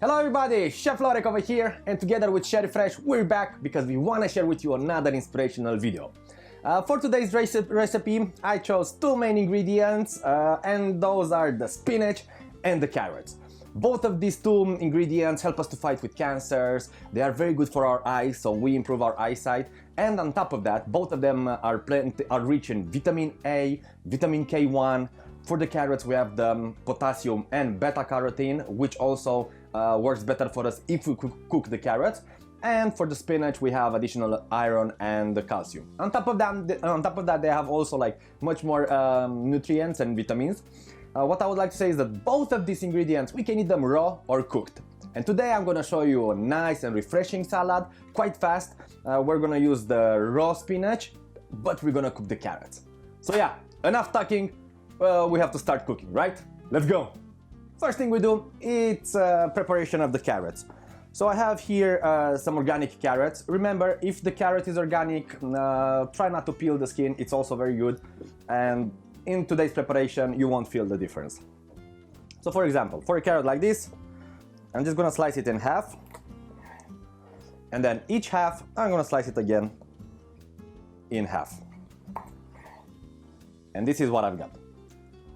Hello everybody, Chef Lorek over here, and together with Sherry Fresh we're back because we want to share with you another inspirational video. For today's recipe I chose two main ingredients and those are the spinach and the carrots. Both of these two ingredients help us to fight with cancers. They are very good for our eyes, so we improve our eyesight. And on top of that, both of them are rich in vitamin A, vitamin K1. For the carrots we have the potassium and beta-carotene, which also works better for us if we cook the carrots. And for the spinach we have additional iron and the calcium. On top of that they have also like much more nutrients and vitamins. What I would like to say is that both of these ingredients we can eat them raw or cooked. And today I'm gonna show you a nice and refreshing salad, quite fast. We're gonna use the raw spinach, but we're gonna cook the carrots. So yeah, enough talking, we have to start cooking, right? Let's go! First thing we do, it's preparation of the carrots. So I have here some organic carrots. Remember, if the carrot is organic, try not to peel the skin, it's also very good. And in today's preparation, you won't feel the difference. So for example, for a carrot like this, I'm just gonna slice it in half. And then each half, I'm gonna slice it again in half. And this is what I've got.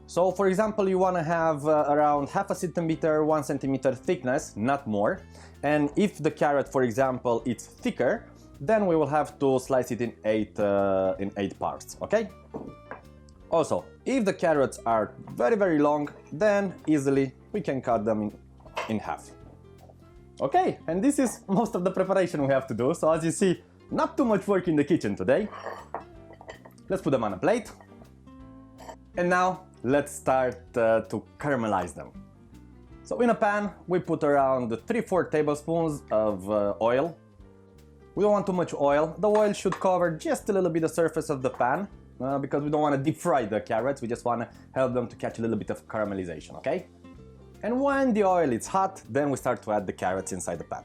So for example, you wanna have around half a centimeter, 1 centimeter thickness, not more. And if the carrot, for example, it's thicker, then we will have to slice it in eight parts, okay? Also, if the carrots are very long, then easily we can cut them in half. Okay, and this is most of the preparation we have to do, so as you see, not too much work in the kitchen today. Let's put them on a plate. And now, let's start to caramelize them. So in a pan, we put around 3-4 tablespoons of oil. We don't want too much oil. The oil should cover just a little bit the surface of the pan. Because we don't want to deep fry the carrots, we just want to help them to catch a little bit of caramelization, okay? And when the oil is hot, then we start to add the carrots inside the pan.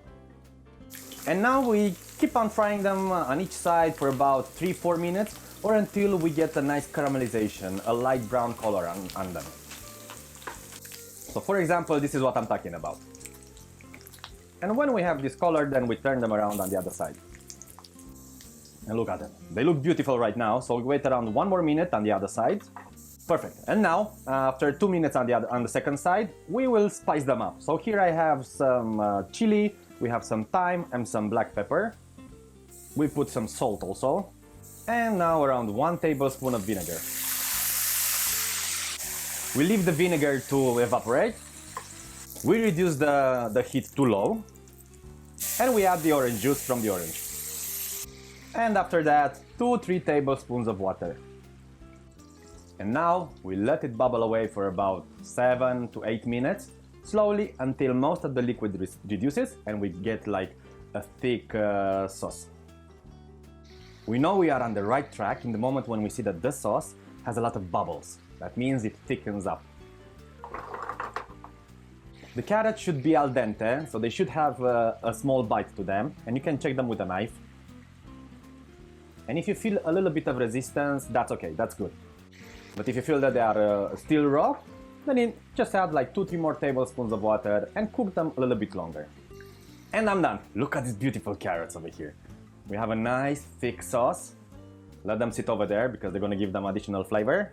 And now we keep on frying them on each side for about 3-4 minutes or until we get a nice caramelization, a light brown color on them. So for example, this is what I'm talking about. And when we have this color, then we turn them around on the other side. And look at them. They look beautiful right now, so we wait around 1 more minute on the other side. Perfect. And now, after 2 minutes on the second side, we will spice them up. So here I have some chili, we have some thyme and some black pepper. We put some salt also. And now around 1 tablespoon of vinegar. We leave the vinegar to evaporate. We reduce the heat to low. And we add the orange juice from the orange. And after that, 2-3 tablespoons of water. And now we let it bubble away for about 7 to 8 minutes, slowly until most of the liquid reduces and we get like a thick sauce. We know we are on the right track in the moment when we see that the sauce has a lot of bubbles. That means it thickens up. The carrots should be al dente, so they should have a small bite to them, and you can check them with a knife. And if you feel a little bit of resistance, that's okay, that's good. But if you feel that they are still raw, then you just add like 2-3 more tablespoons of water and cook them a little bit longer. And I'm done. Look at these beautiful carrots over here. We have a nice thick sauce. Let them sit over there because they're gonna give them additional flavor.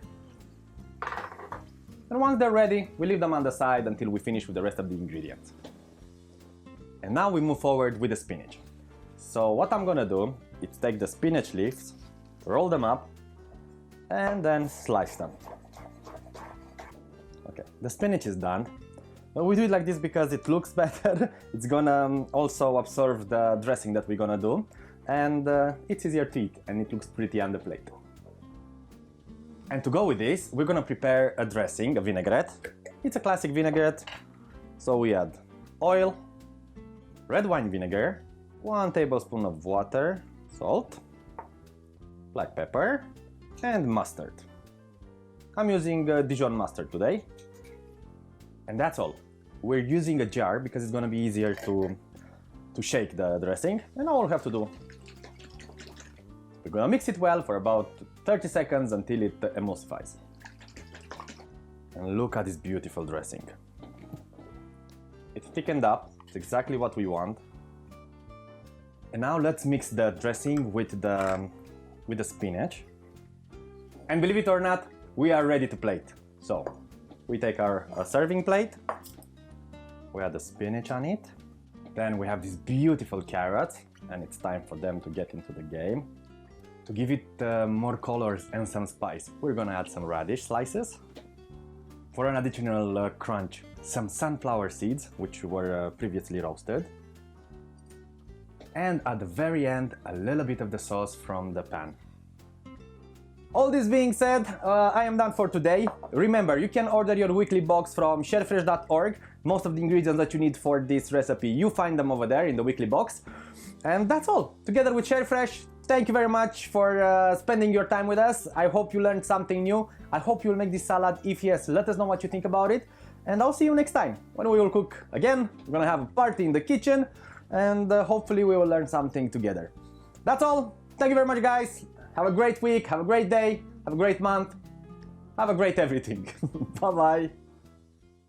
And once they're ready, we leave them on the side until we finish with the rest of the ingredients. And now we move forward with the spinach. So what I'm gonna do is take the spinach leaves, roll them up, and then slice them. Okay, the spinach is done. But we do it like this because it looks better. It's gonna also absorb the dressing that we're gonna do. And it's easier to eat, and it looks pretty on the plate. And to go with this, we're gonna prepare a dressing, a vinaigrette. It's a classic vinaigrette. So we add oil, red wine vinegar, 1 tablespoon of water, salt, black pepper, and mustard. I'm using Dijon mustard today. And that's all. We're using a jar because it's gonna be easier to shake the dressing. And all we have to do, we're gonna mix it well for about 30 seconds until it emulsifies. And look at this beautiful dressing. It thickened up. It's exactly what we want. And now let's mix the dressing with the spinach. And believe it or not, we are ready to plate. So we take our serving plate. We add the spinach on it. Then we have these beautiful carrots, and it's time for them to get into the game. To give it more colors and some spice, we're gonna add some radish slices. For an additional crunch, some sunflower seeds, which were previously roasted. And at the very end, a little bit of the sauce from the pan. All this being said, I am done for today. Remember, you can order your weekly box from sharefresh.org. Most of the ingredients that you need for this recipe, you find them over there in the weekly box. And that's all. Together with ShareFresh, thank you very much for spending your time with us. I hope you learned something new. I hope you'll make this salad. If yes, let us know what you think about it. And I'll see you next time when we will cook again. We're gonna have a party in the kitchen, and hopefully we will learn something together. That's all. Thank you very much, guys. Have a great week, have a great day, have a great month, have a great everything. Bye-bye.